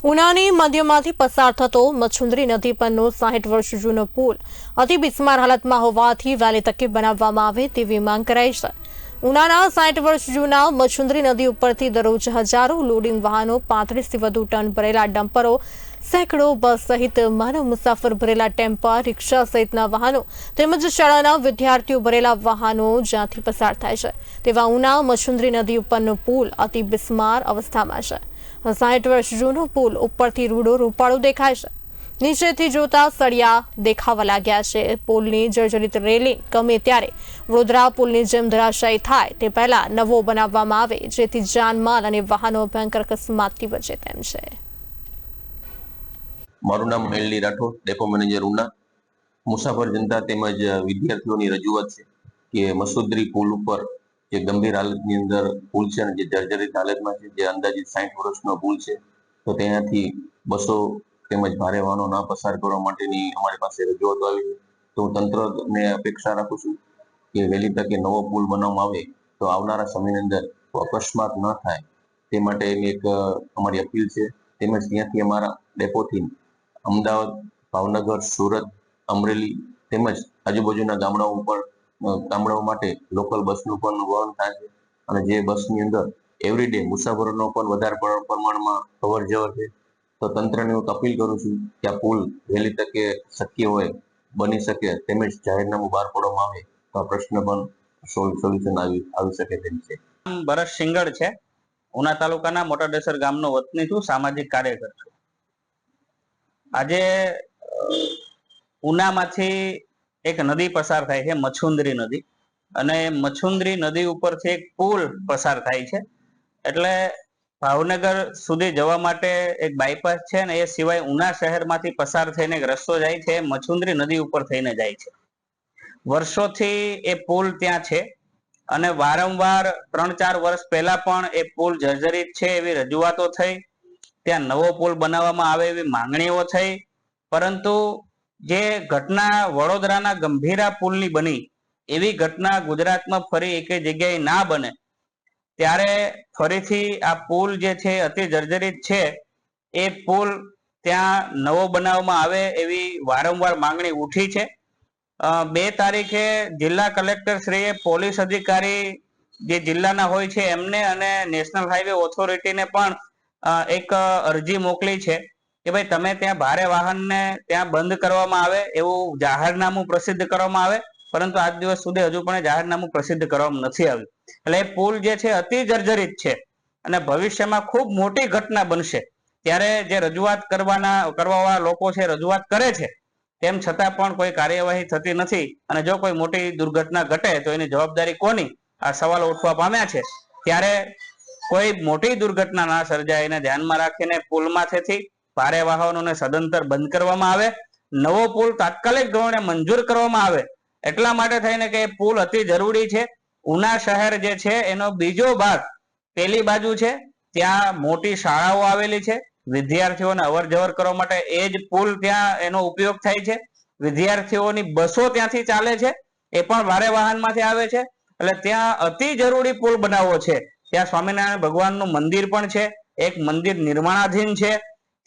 ઉનાની મધ્યમાંથી પસાર થતો મચ્છુંદરી નદી પરનો 60 વર્ષ જૂનો પુલ અતિ બિસ્માર હાલતમાં હોવાથી વહેલી તકે બનાવવામાં આવે તેવી માંગ કરાઈ છે। ઉનાના 60 વર્ષ જૂના મચ્છુંદરી નદી ઉપરથી દરરોજ હજારો લોડિંગ વાહનો, 35થી વધુ ટન ભરેલા ડમ્પરો, સેંકડો બસ સહિત માનવ મુસાફર ભરેલા ટેમ્પા, રિક્ષા સહિતના વાહનો તેમજ શાળાના વિદ્યાર્થીઓ ભરેલા વાહનો જ્યાંથી પસાર થાય છે તેવા ઉના મચ્છુંદરી નદી ઉપરનો પુલ અતિ બિસ્માર અવસ્થામાં છે। 60 વર્ષ જૂનો પુલ ઉપરથી રૂડો રૂપાળો દેખાય છે। નીચેથી જોતા સળિયા દેખાવા લાગ્યા છે। પુલની જર્જરિત રેલિંગ ગમે ત્યારે વડોદરા પુલની જેમ ધરાશાયી થાય તે પહેલા નવો બનાવવામાં આવે જેથી જાનમાલ અને વાહનો ભયંકર અકસ્માતથી બચે તેમ છે। મારું નામ મેલડી રાઠોડ, ડેપો મેનેજર ઉના। મુસાફર જનતા તેમજ વિદ્યાર્થીઓની રજૂઆત છે કે મસૂદરી પુલ ઉપર જે ગંભીર હાલતની અંદર પુલ છે અને જે જર્જરિત હાલતમાં છે, જે અંદાજિત 60 વર્ષનો પુલ છે, તો તેનાથી બસો તેમજ ભારે વાહનો ના પસાર કરવા માટેની અમારી પાસે રજૂઆતો આવી છે। તો હું તંત્રને અપેક્ષા રાખું છું કે વહેલી તકે નવો પુલ બનાવવામાં આવે તો આવનારા સમયની અંદર અકસ્માત ન થાય તે માટેની એક અમારી અપીલ છે। તેમજ ત્યાંથી અમારા ડેપોથી અમદાવાદ, ભાવનગર, સુરત, અમરેલી તેમજ આજુબાજુના ગામડાઓ માટે લોકલ બસનું પણ વહન થાય છે અને જે બસની અંદર એવરીડે મુસાફરોનો પણ વધારે પ્રમાણમાં અવર જવર છે। તો તંત્રને હું અપીલ કરું છું કે આ પુલ વહેલી તકે શક્ય હોય બની શકે તેમજ જાહેરનામું બહાર પાડવામાં આવે તો આ પ્રશ્ન પણ સોલ્યુશન આવી શકે તેમ છે। બરસ સિંગડ છે, ઉના તાલુકાના મોટા ડેસર ગામનો વતની છું, સામાજિક કાર્યકર છું। આજે ઉનામાંથી એક નદી પસાર થાય છે, મચ્છુંદરી નદી, અને મચ્છુંદરી નદી ઉપરથી એક પુલ પસાર થાય છે। એટલે ભાવનગર સુધી જવા માટે એક બાયપાસ છે ને એ સિવાય ઉના શહેરમાંથી પસાર થઈને એક રસ્તો જાય છે, મચ્છુંદરી નદી ઉપર થઈને જાય છે। વર્ષોથી એ પુલ ત્યાં છે અને વારંવાર 3-4 વર્ષ પહેલા પણ એ પુલ જર્જરિત છે એવી રજૂઆતો થઈ, ત્યાં નવો પુલ બનાવવામાં આવે એવી માંગણીઓ થઈ, પરંતુ જે ઘટના વડોદરાના ગંભીરા પુલની બની એવી ઘટના ગુજરાતમાં ફરી એકે જગ્યાએ ના બને ત્યારે ફરીથી આ પુલ જે છે અતિ જર્જરિત છે એ પુલ ત્યાં નવો બનાવવામાં આવે એવી વારંવાર માંગણી ઉઠી છે। 2 તારીખે જિલ્લા કલેક્ટર શ્રીએ પોલીસ અધિકારી જે જિલ્લાના હોય છે એમને અને નેશનલ હાઈવે ઓથોરિટીને પણ એક અરજી મોકલી છે કે ભાઈ તમે ત્યાં ભારે વાહનને ત્યાં બંધ કરવામાં આવે એવું જાહેરનામું પ્રસિદ્ધ કરવામાં આવે, પરંતુ આજ દિવસ સુધી હજુ પણ જાહેરનામું પ્રસિદ્ધ કરવામાં નથી આવ્યું। એટલે એ પુલ જે છે અતિ જર્જરિત છે અને ભવિષ્યમાં ખૂબ મોટી ઘટના બનશે ત્યારે જે રજૂઆત કરવાવાળા લોકો છે રજૂઆત કરે છે તેમ છતાં પણ કોઈ કાર્યવાહી થતી નથી અને જો કોઈ મોટી દુર્ઘટના ઘટે તો એની જવાબદારી કોની, આ સવાલો ઉઠવા પામ્યા છે। ત્યારે કોઈ મોટી દુર્ઘટના ના સર્જાય એને ધ્યાનમાં રાખીને પુલમાંથી ભારે વાહનોને સદંતર બંધ કરવામાં આવે, નવો પુલ તાત્કાલિક ધોરણે મંજૂર કરવામાં આવે એટલા માટે થઈને કે પુલ અતિ જરૂરી છે। ઉના શહેર જે છે એનો બીજો ભાગ પેલી બાજુ છે, ત્યાં મોટી શાળાઓ આવેલી છે, વિદ્યાર્થીઓને અવર જવર કરવા માટે એ જ પુલ ત્યાં એનો ઉપયોગ થાય છે। વિદ્યાર્થીઓની બસો ત્યાંથી ચાલે છે, એ પણ ભારે વાહનમાંથી આવે છે। એટલે ત્યાં અતિ જરૂરી પુલ બનાવવો છે। ત્યાં સ્વામિનારાયણ ભગવાનનું મંદિર પણ છે, એક મંદિર નિર્માણાધીન છે,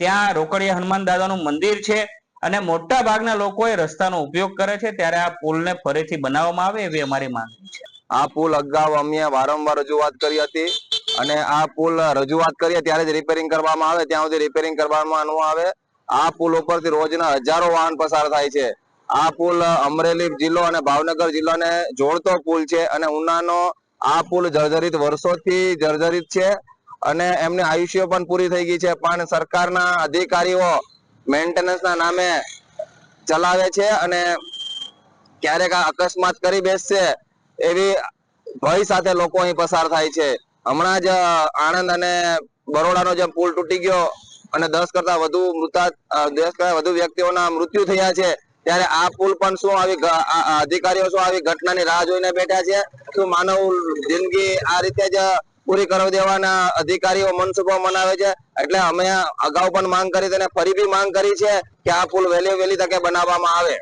ત્યાં રોકડિયા હનુમાન દાદાનું મંદિર છે અને મોટા ભાગના લોકોએ રસ્તાનો ઉપયોગ કરે છે, ત્યારે આ પુલને ફરીથી બનાવવામાં આવે એવી અમારી માંગણી છે। આ પુલ અગાઉ અમે વારંવાર રજૂઆત કરી હતી અને આ પુલ રજૂઆત કરીએ ત્યારે જ રિપેરિંગ કરવામાં આવે, ત્યાં સુધી રિપેરિંગ કરવામાં ન આવે। આ પુલ ઉપરથી રોજના હજારો વાહન પસાર થાય છે। આ પુલ અમરેલી જિલ્લો અને ભાવનગર જિલ્લાને જોડતો પુલ છે અને ઉનાનો આ પુલ જર્જરિત વર્ષોથી જર્જરિત છે અને એમની આયુષ્ય પણ પૂરી થઈ ગઈ છે, પણ સરકારના અધિકારીઓ મેન્ટેનન્સના નામે ચલાવે છે અને ક્યારેક આ અકસ્માત કરી બેસશે એવી ભય સાથે લોકો અહીં પસાર થાય છે। હમણાં જ આણંદ અને બરોડાનો જે પુલ તૂટી ગયો અને 10 કરતા વધુ વ્યક્તિઓના મૃત્યુ થયા છે, ત્યારે આ પુલ પણ શું અધિકારીઓ શું આવી ઘટનાની રાહ જોઈને બેઠા છે? શું માનવ જિંદગી આ રીતે જ પૂરી કરી દેવાના અધિકારીઓ મનસુબો મનાવે છે? એટલે અમે અગાઉ પણ માંગ કરી અને ફરી બી માંગ કરી છે કે આ પુલ વહેલી તકે બનાવવામાં આવે।